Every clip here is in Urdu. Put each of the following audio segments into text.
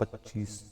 25,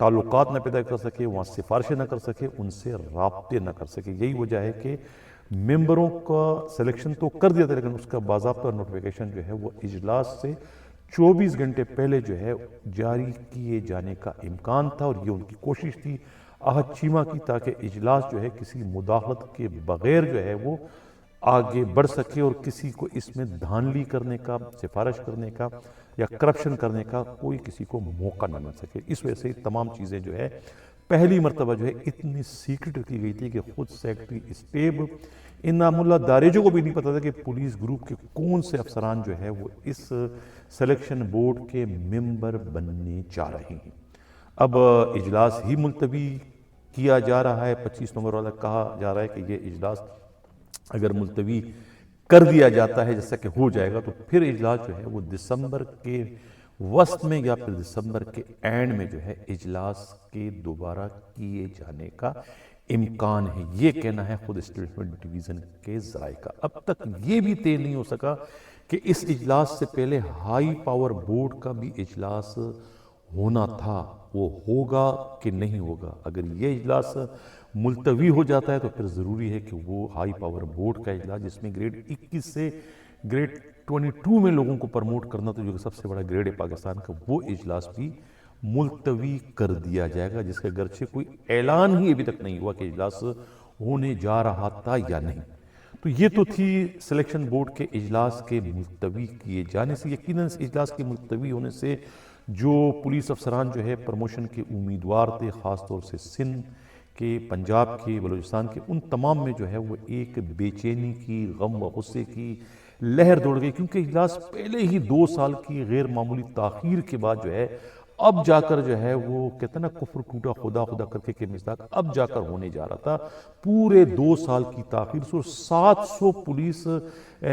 تعلقات نہ پیدا کر سکے، وہاں سفارشیں نہ کر سکے، ان سے رابطے نہ کر سکے۔ یہی وجہ ہے کہ ممبروں کا سلیکشن تو کر دیا تھا، لیکن اس کا باضابطہ نوٹیفیکیشن جو ہے وہ اجلاس سے 24 گھنٹے پہلے جو ہے جاری کیے جانے کا امکان تھا، اور یہ ان کی کوشش تھی عہد چیمہ کی، تاکہ اجلاس جو ہے کسی مداخلت کے بغیر جو ہے وہ آگے بڑھ سکے اور کسی کو اس میں دھاندلی کرنے کا، سفارش کرنے کا یا کرپشن کرنے کا کوئی کسی کو موقع نہ مل سکے۔ اس وجہ سے تمام چیزیں جو ہے پہلی مرتبہ جو ہے اتنی سیکرٹ رکھی گئی تھی کہ خود سیکرٹری اسٹیب انعام اللہ داریجو کو بھی نہیں پتا تھا کہ پولیس گروپ کے کون سے افسران جو ہے وہ اس سلیکشن بورڈ کے ممبر بننے جا رہے ہیں۔ اب اجلاس ہی ملتوی کیا جا رہا ہے، 25 نومبر والا کہا جا رہا ہے کہ یہ اجلاس اگر ملتوی کر دیا جاتا ہے جیسا کہ ہو جائے گا، تو پھر اجلاس جو ہے وہ دسمبر کے وسط میں یا پھر دسمبر کے اینڈ میں جو ہے اجلاس کے دوبارہ کیے جانے کا امکان ہے۔ یہ کہنا ہے خود اسٹیٹمنٹ ڈویژن کے ذرائع کا۔ اب تک یہ بھی طے نہیں ہو سکا کہ اس اجلاس سے پہلے ہائی پاور بورڈ کا بھی اجلاس ہونا تھا، وہ ہوگا کہ نہیں ہوگا۔ اگر یہ اجلاس ملتوی ہو جاتا ہے تو پھر ضروری ہے کہ وہ ہائی پاور بورڈ کا اجلاس، جس میں گریڈ 21 سے گریڈ 22 میں لوگوں کو پرموٹ کرنا تو جو کہ سب سے بڑا گریڈ ہے پاکستان کا، وہ اجلاس بھی ملتوی کر دیا جائے گا، جس کا گرچہ کوئی اعلان ہی ابھی تک نہیں ہوا کہ اجلاس ہونے جا رہا تھا یا نہیں۔ تو یہ تو تھی سلیکشن بورڈ کے اجلاس کے ملتوی کیے جانے سے۔ یقیناً اس اجلاس کے ملتوی ہونے سے جو پولیس افسران جو ہے پروموشن کے امیدوار تھے، خاص طور سے سندھ کے، پنجاب کے، بلوچستان کے، ان تمام میں جو ہے وہ ایک بے چینی کی، غم و غصے کی لہر دوڑ گئی، کیونکہ اجلاس پہلے ہی 2 سال کی غیر معمولی تاخیر کے بعد جو ہے اب جا کر جو ہے وہ کہتے ہیں نا کفر ٹوٹا خدا خدا کر کے مصداق، اب جا کر ہونے جا رہا تھا۔ پورے 2 سال کی تاخیر سے 700 پولیس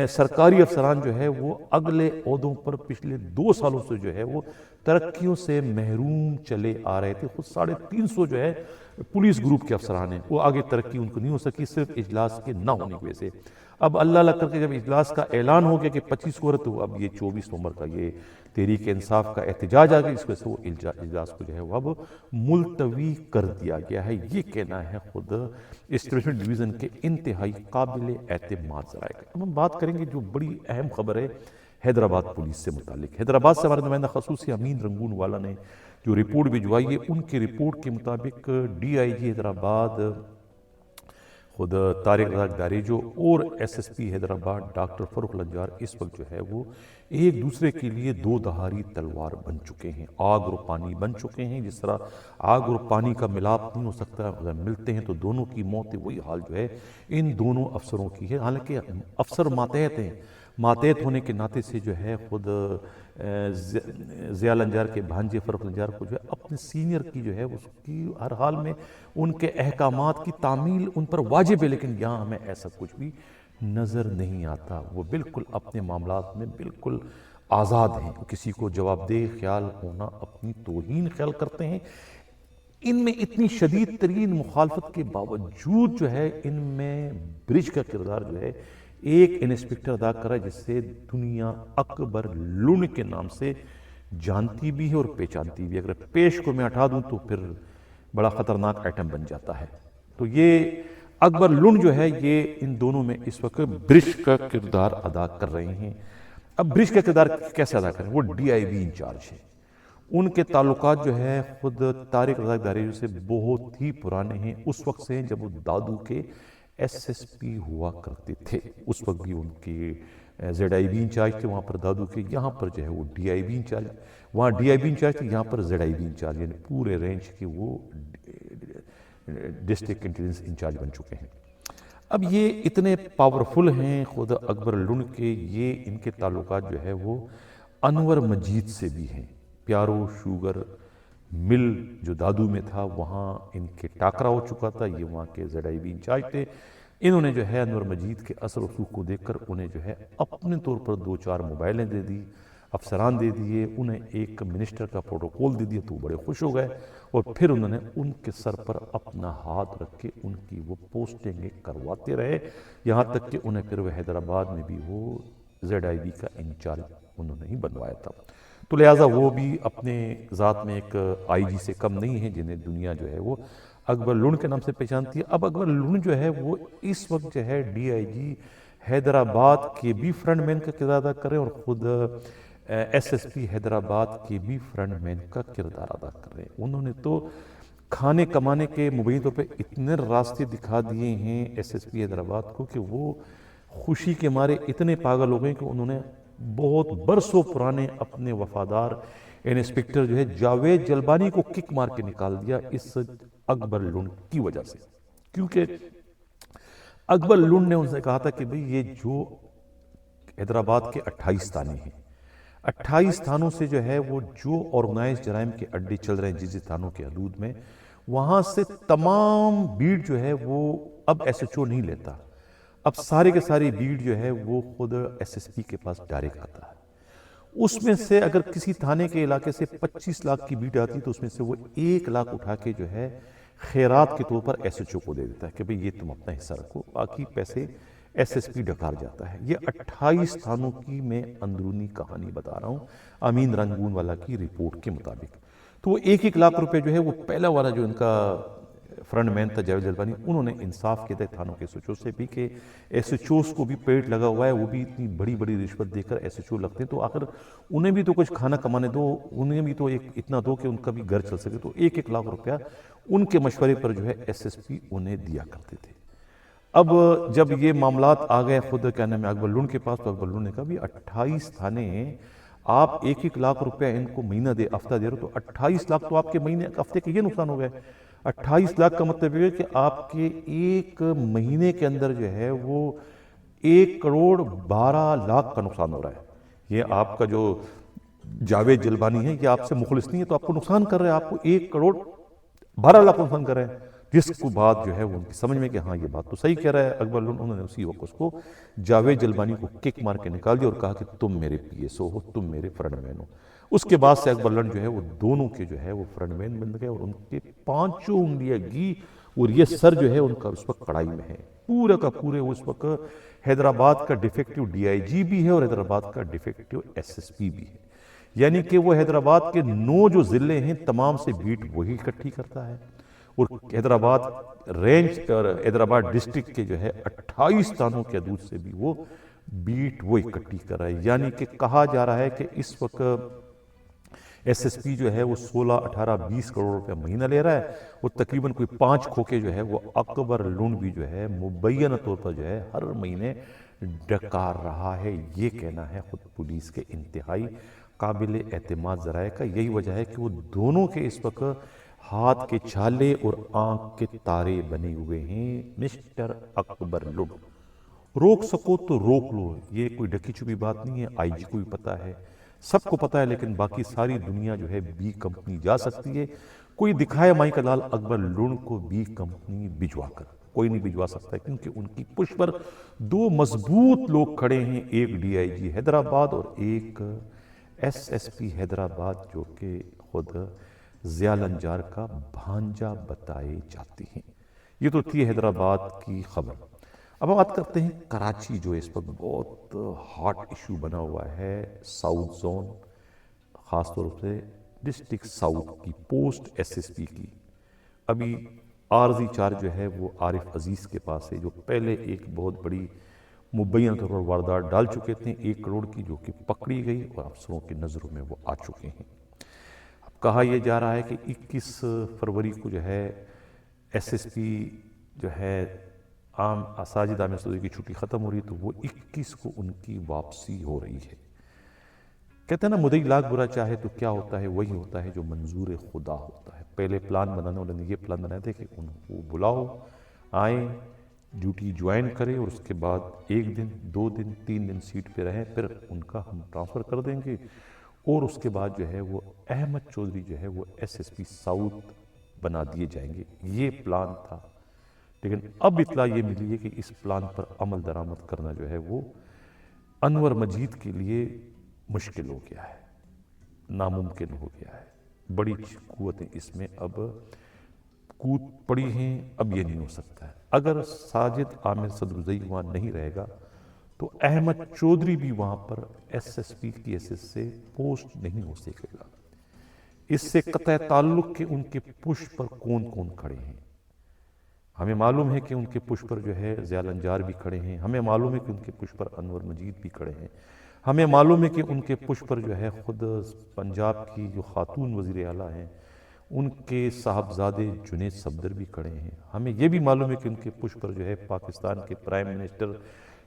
سرکاری افسران جو ہے وہ اگلے عہدوں پر پچھلے 2 سالوں سے جو ہے وہ ترقیوں سے محروم چلے آ رہے تھے۔ خود 350 جو ہے پولیس گروپ کے افسران ہیں، وہ آگے ترقی ان کو نہیں ہو سکی صرف اجلاس کے نہ ہونے کی وجہ سے۔ اب اللہ اللہ کر کے جب اجلاس کا اعلان ہو گیا کہ 25 کو ہے، تو اب یہ 24 نومبر کا یہ تحریک انصاف کا احتجاج آ گیا، اس وجہ سے وہ اجلاس کو جو ہے وہ اب ملتوی کر دیا گیا ہے۔ یہ کہنا ہے خود اسٹیٹمنٹ ڈویژن کے انتہائی قابل اعتماد ذرائع کا۔ اب ہم بات کریں گے جو بڑی اہم خبر ہے حیدرآباد پولیس سے متعلق۔ حیدرآباد سے ہمارے نمائندہ خصوصی امین رنگون والا نے جو رپورٹ بھجوائی ہے، ان کی رپورٹ کے مطابق ڈی آئی جی حیدرآباد خود طارق رزاق داریجو اور S S P Hyderabad doctor Farrukh Lanjar اس وقت جو ہے وہ ایک دوسرے کے لیے 2 دھاری تلوار بن چکے ہیں، آگ اور پانی بن چکے ہیں۔ جس طرح آگ اور پانی کا ملاپ نہیں ہو سکتا، اگر ملتے ہیں تو دونوں کی موت ہے، وہی حال جو ہے ان دونوں افسروں کی ہے۔ حالانکہ افسر ماتحت ہیں، ماتحت ہونے کے ناطے سے جو ہے خود ضیاء لنجار کے بھانجے فروخ لنجار کو جو ہے اپنے سینئر کی جو ہے اس کی ہر حال میں ان کے احکامات کی تعمیل ان پر واجب ہے، لیکن یہاں ہمیں ایسا کچھ بھی نظر نہیں آتا۔ وہ بالکل اپنے معاملات میں بالکل آزاد ہیں، کسی کو جواب دہ خیال ہونا اپنی توہین خیال کرتے ہیں۔ ان میں اتنی شدید ترین مخالفت کے باوجود جو ہے ان میں برج کا کردار جو ہے ایک انسپیکٹر ادا کر رہا ہے، جس سے دنیا اکبر لنڈ کے نام سے جانتی بھی ہے اور پہچانتی بھی ہے۔ اگر پیش کو میں ہٹا دوں تو پھر بڑا خطرناک آئٹم بن جاتا ہے۔ تو یہ اکبر لنڈ جو ہے یہ ان دونوں میں اس وقت برج کا کردار ادا کر رہے ہیں۔ اب برج کا کردار کیسے ادا کریں؟ وہ ڈی آئی بی انچارج ہے، ان کے تعلقات جو ہے خود طارق رزاق داریجو سے بہت ہی پرانے ہیں، اس وقت سے جب وہ دادو کے ایس ایس پی ہوا کرتے تھے۔ اس وقت بھی ان کے زیڈ آئی بی انچارج تھے وہاں پر دادو کے، یہاں پر جو ہے وہ ڈی آئی بی انچارج، وہاں ڈی آئی بی انچارج تھے، یہاں پر زیڈ آئی بی انچارج، یعنی پورے رینج کے وہ ڈسٹرکٹ انٹیلیجنس انچارج بن چکے ہیں۔ اب یہ اتنے پاورفل ہیں خود اکبر لنڈ کے، یہ ان کے تعلقات جو ہے وہ انور مجید سے بھی ہیں۔ پیارو شوگر مل جو دادو میں تھا وہاں ان کے ٹاکرا ہو چکا تھا، یہ وہاں کے زیڈ آئی بی انچارج تھے۔ انہوں نے جو ہے انور مجید کے اثر و رسوخ کو دیکھ کر انہیں جو ہے اپنے طور پر 2-4 موبائلیں دے دی، افسران دے دیے، انہیں ایک منسٹر کا پروٹوکول دے دیا، تو وہ بڑے خوش ہو گئے، اور پھر انہوں نے ان کے سر پر اپنا ہاتھ رکھ کے ان کی وہ پوسٹنگیں کرواتے رہے، یہاں تک کہ انہیں پھر وہ حیدرآباد میں بھی وہ زیڈ آئی بی کا انچارج انہوں نے ہی بنوایا تھا۔ تو لہٰذا وہ بھی اپنے ذات میں ایک آئی جی سے کم نہیں ہے جنہیں دنیا جو ہے وہ اکبر لون کے نام سے پہچانتی ہے۔ اب اکبر لون جو ہے وہ اس وقت جو ہے ڈی آئی جی حیدرآباد کے بھی فرنٹ مین کا کردار ادا کر رہے ہیں، اور خود ایس ایس پی حیدرآباد کے بھی فرنٹ مین کا کردار ادا کر رہے ہیں۔ انہوں نے تو کھانے کمانے کے مبینی طور پہ اتنے راستے دکھا دیے ہیں ایس ایس پی حیدرآباد کو کہ وہ خوشی کے مارے اتنے پاگل ہو گئے کہ انہوں نے بہت برسوں پرانے اپنے وفادار انسپکٹر جو ہے جاوید جلبانی کو کک مار کے نکال دیا اس اکبر لون کی وجہ سے، کیونکہ اکبر لون نے ان سے کہا تھا کہ بھئی یہ جو حیدرآباد کے 28 تھانے ہیں، 28 تھانوں سے جو ہے وہ جو آرگنائز جرائم کے اڈے چل رہے ہیں جس تھانوں کے حدود میں، وہاں سے تمام بیٹ جو ہے وہ اب ایس ایچ او نہیں لیتا، اب سارے کے ساری بیٹ جو ہے وہ خود ایس ایس پی کے پاس ڈائریکٹ آتا ہے۔ اس میں سے اگر کسی تھانے کے علاقے سے 25 لاکھ کی بیٹ آتی تو اس میں سے وہ 1 لاکھ اٹھا کے جو ہے خیرات کے طور پر ایس ایچ او کو دے دیتا ہے کہ بھئی یہ تم اپنا حصہ رکھو، باقی پیسے ایس ایس پی ڈکار جاتا ہے۔ یہ 28 تھانوں کی میں اندرونی کہانی بتا رہا ہوں امین رنگون والا کی رپورٹ کے مطابق۔ تو وہ 1 لاکھ روپے جو ہے وہ پہلا والا جو ان کا فرنٹ مین تھا جاوید جلبانی، انہوں نے انصاف کیا تھا تھانوں کے ایس ایچ او سے بھی کہ ایس ایچ اوز کو بھی پیٹ لگا ہوا ہے، وہ بھی اتنی بڑی بڑی رشوت دے کر ایس ایچ او لگتے ہیں، تو آخر انہیں بھی تو کچھ کھانا کمانے دو، انہیں بھی تو اتنا دو کہ ان کا بھی گھر چل سکے۔ تو 1 لاکھ روپیہ ان کے مشورے پر جو ہے ایس ایس پی انہیں دیا کرتے تھے۔ اب جب یہ معاملات آ گئے خود کیا نام ہے اکبر لون کے پاس، تو اکبر لون نے کہا بھی 28 تھانے ہیں، آپ 1 لاکھ روپیہ ان کو مہینہ ہفتہ دے رہے ہو، تو 28 لاکھ تو آپ کے مہینے ہفتے کے یہ نقصان ہو گئے۔ 28 لاکھ کا مطلب یہ ہے کہ آپ کے ایک مہینے کے اندر جو ہے وہ 1,12,00,000 کا نقصان ہو رہا ہے۔ یہ آپ کا جو جاوید جلبانی ہے یہ آپ سے مخلص نہیں ہے، تو آپ کو نقصان کر رہے ہیں، آپ کو 1,12,00,000 کا نقصان کر رہے ہیں، جس کو بات جو ہے وہ ان کی سمجھ میں کہ ہاں یہ بات تو صحیح کہہ رہا ہے اکبر لون۔ انہوں نے اسی وقت اس کو جاوید جلبانی کو کک مار کے نکال دیا اور کہا کہ تم میرے پی ایس او ہو، تم میرے فرنٹ مین ہو۔ اس کے بعد سے اکبر لون جو ہے وہ دونوں کے جو ہے وہ فرنٹ مین بن گئے، اور ان کے 5 انگلیاں گھی، اور یہ سر جو ہے ان کا اس وقت کڑائی میں ہے، پورا کا پورے اس وقت حیدرآباد کا ڈیفیکٹو ڈی آئی جی بھی ہے اور حیدرآباد کا ڈیفیکٹو ایس ایس پی بھی ہے، یعنی کہ وہ حیدرآباد کے 9 جو ضلع ہیں تمام سے بیٹ وہی اکٹھی کرتا ہے، اور حیدرآباد رینج اور حیدرآباد ڈسٹرکٹ کے جو ہے 28 تھانوں کے حدود سے بھی وہ بیٹ وہ اکٹھی کر رہا ہے۔ یعنی کہ کہا جا رہا ہے کہ اس وقت ایس ایس پی جو ہے وہ 16, 18, 20 کروڑ روپے مہینہ لے رہا ہے، اور تقریباً کوئی 5 کھوکے جو ہے وہ اکبر لون بھی جو ہے مبینہ طور پر جو ہے ہر مہینے ڈکار رہا ہے۔ یہ کہنا ہے خود پولیس کے انتہائی قابل اعتماد ذرائع کا۔ یہی وجہ ہے کہ وہ دونوں کے اس وقت ہاتھ کے چھالے اور آنکھ کے تارے بنے ہوئے ہیں۔ مسٹر اکبر لون، روک سکو تو روک لو، یہ کوئی ڈکی چھپی بات نہیں ہے، آئی جی کو بھی پتا ہے، سب کو پتا ہے، لیکن باقی ساری دنیا جو ہے بی کمپنی جا سکتی ہے۔ کوئی دکھائے مائی کا لال اکبر لون کو بی کمپنی بھجوا کر، کوئی نہیں بھجوا سکتا ہے، کیونکہ ان کی پشت پر 2 مضبوط لوگ کھڑے ہیں، ایک ڈی آئی جی حیدرآباد اور ایک ایس ایس پی حیدرآباد، جو کہ خود ضیاء الانجار کا بھانجا بتائے جاتے ہیں۔ یہ تو تھی حیدرآباد کی خبر۔ اب ہم بات کرتے ہیں کراچی، جو اس وقت بہت ہاٹ ایشو بنا ہوا ہے، ساؤتھ زون، خاص طور سے ڈسٹرکٹ ساؤتھ کی پوسٹ ایس ایس پی کی۔ ابھی عارضی چارج جو ہے وہ عارف عزیز کے پاس ہے، جو پہلے ایک بہت بڑی مبینہ طور پر واردات ڈال چکے تھے 1 کروڑ کی، جو کہ پکڑی گئی اور افسروں کی نظروں میں وہ آ چکے ہیں۔ اب کہا یہ جا رہا ہے کہ 21 فروری کو جو ہے ایس ایس پی جو ہے عام ساجد عامر صدوقی کی چھٹی ختم ہو رہی ہے، تو وہ 21 کو ان کی واپسی ہو رہی ہے۔ کہتے ہیں نا مدعی لاکھ برا چاہے تو کیا ہوتا ہے، وہی ہوتا ہے جو منظور خدا ہوتا ہے۔ پہلے پلان بنانے والے نے یہ پلان بنایا تھا کہ ان کو بلاؤ، آئیں، ڈیوٹی جوائن کرے، اور اس کے بعد 1 دن 2 دن 3 دن سیٹ پہ رہیں، پھر ان کا ہم ٹرانسفر کر دیں گے، اور اس کے بعد جو ہے وہ احمد چودھری جو ہے وہ ایس ایس پی ساؤتھ بنا دیے جائیں گے۔ یہ پلان تھا، لیکن اب اطلاع یہ ملی ہے کہ اس پلان پر عمل درآمد کرنا جو ہے وہ انور مجید کے لیے مشکل ہو گیا ہے، ناممکن ہو گیا ہے۔ بڑی قوتیں اس میں اب کود پڑی ہیں، اب یہ نہیں ہو سکتا ہے۔ اگر ساجد عامر صدرزئی وہاں نہیں رہے گا تو احمد چودھری بھی وہاں پر ایس ایس پی کی حیثیت سے پوسٹ نہیں ہو سکے گا۔ اس سے قطع تعلق کہ ان کے پشت پر کون کون کھڑے ہیں۔ ہمیں معلوم ہے کہ ان کے پشت پر جو ہے ضیاء الانجار بھی کھڑے ہیں، ہمیں معلوم ہے کہ ان کے پشت پر انور مجید بھی کھڑے ہیں، ہمیں معلوم ہے کہ ان کے پشت پر جو ہے خود پنجاب کی جو خاتون وزیر اعلیٰ ہیں ان کے صاحبزادے جنید صفدر بھی کھڑے ہیں، ہمیں یہ بھی معلوم ہے کہ ان کے پشت پر جو ہے پاکستان کے پرائم منسٹر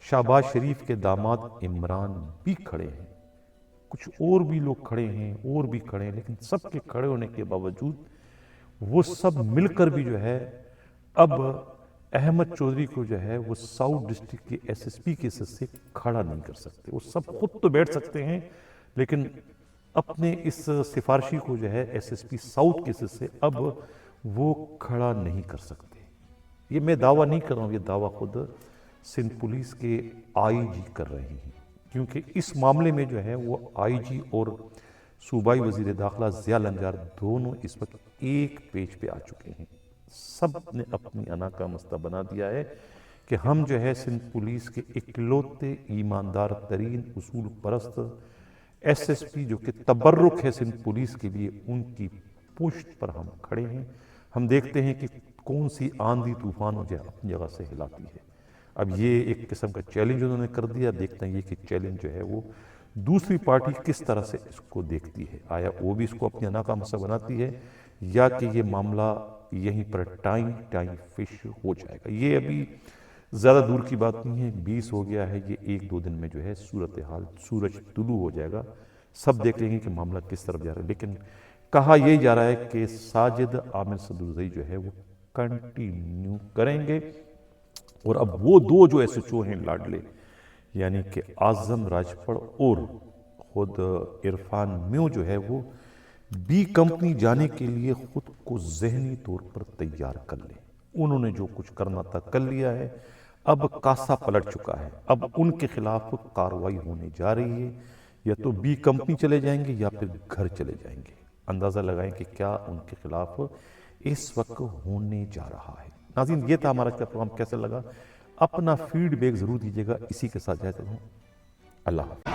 شہباز شریف کے داماد عمران بھی کھڑے ہیں، کچھ اور بھی لوگ کھڑے ہیں اور بھی کھڑے ہیں، لیکن سب کے کھڑے ہونے کے باوجود وہ سب مل کر بھی جو ہے اب احمد چودھری کو جو ہے وہ ساؤتھ ڈسٹرکٹ کے ایس ایس پی کے حیثیت سے کھڑا نہیں کر سکتے۔ وہ سب خود تو بیٹھ سکتے ہیں لیکن اپنے اس سفارشی کو جو ہے ایس ایس پی ساؤتھ کے حیثیت سے اب وہ کھڑا نہیں کر سکتے۔ یہ میں دعویٰ نہیں کر رہا ہوں، یہ دعویٰ خود سندھ پولیس کے آئی جی کر رہے ہیں، کیونکہ اس معاملے میں جو ہے وہ آئی جی اور صوبائی وزیر داخلہ ضیاء الانجار دونوں اس وقت ایک پیج پہ آ چکے ہیں۔ سب نے اپنی انا کا مسئلہ بنا دیا ہے کہ ہم جو ہے سندھ پولیس کے اکلوتے ایماندار ترین اصول پرست ایس ایس پی جو کہ تبرک ہے سندھ پولیس کے لیے، ان کی پشت پر ہم کھڑے ہیں۔ ہم دیکھتے ہیں کہ کون سی آندھی طوفان مجھے اپنی جگہ سے ہلاتی ہے۔ اب یہ ایک قسم کا چیلنج انہوں نے کر دیا، دیکھتے ہیں یہ کہ چیلنج جو ہے وہ دوسری پارٹی کس طرح سے اس کو دیکھتی ہے، آیا وہ بھی اس کو اپنی انا کا مسئلہ بناتی ہے یا کہ یہ معاملہ یہیں پر ٹائم فش ہو جائے گا۔ یہ ابھی زیادہ دور کی بات نہیں ہے، 20 ہو گیا ہے، یہ ایک دو دن میں جو ہے صورتحال سورج طلوع ہو جائے گا، سب دیکھ لیں گے کہ معاملہ کس طرف جا رہا ہے۔ لیکن کہا یہ جا رہا ہے کہ ساجد عامر صدرزئی جو ہے وہ کنٹینیو کریں گے، اور اب وہ دو جو ایس ایچ او ہیں لاڈلے، یعنی کہ اعظم راجپڑ اور خود عرفان میو جو ہے وہ بی کمپنی جانے کے لیے خود کو ذہنی طور پر تیار کر لیں۔ انہوں نے جو کچھ کرنا تھا کر لیا ہے، اب کاسا پلٹ چکا ہے، اب ان کے خلاف کارروائی ہونے جا رہی ہے، یا تو بی کمپنی چلے جائیں گے یا پھر گھر چلے جائیں گے۔ اندازہ لگائیں کہ کیا ان کے خلاف اس وقت ہونے جا رہا ہے۔ ناظرین، یہ تھا ہمارا آج کا پروگرام، کیسا لگا اپنا فیڈ بیک ضرور دیجیے گا۔ اسی کے ساتھ جاتا ہوں، اللہ حافظ۔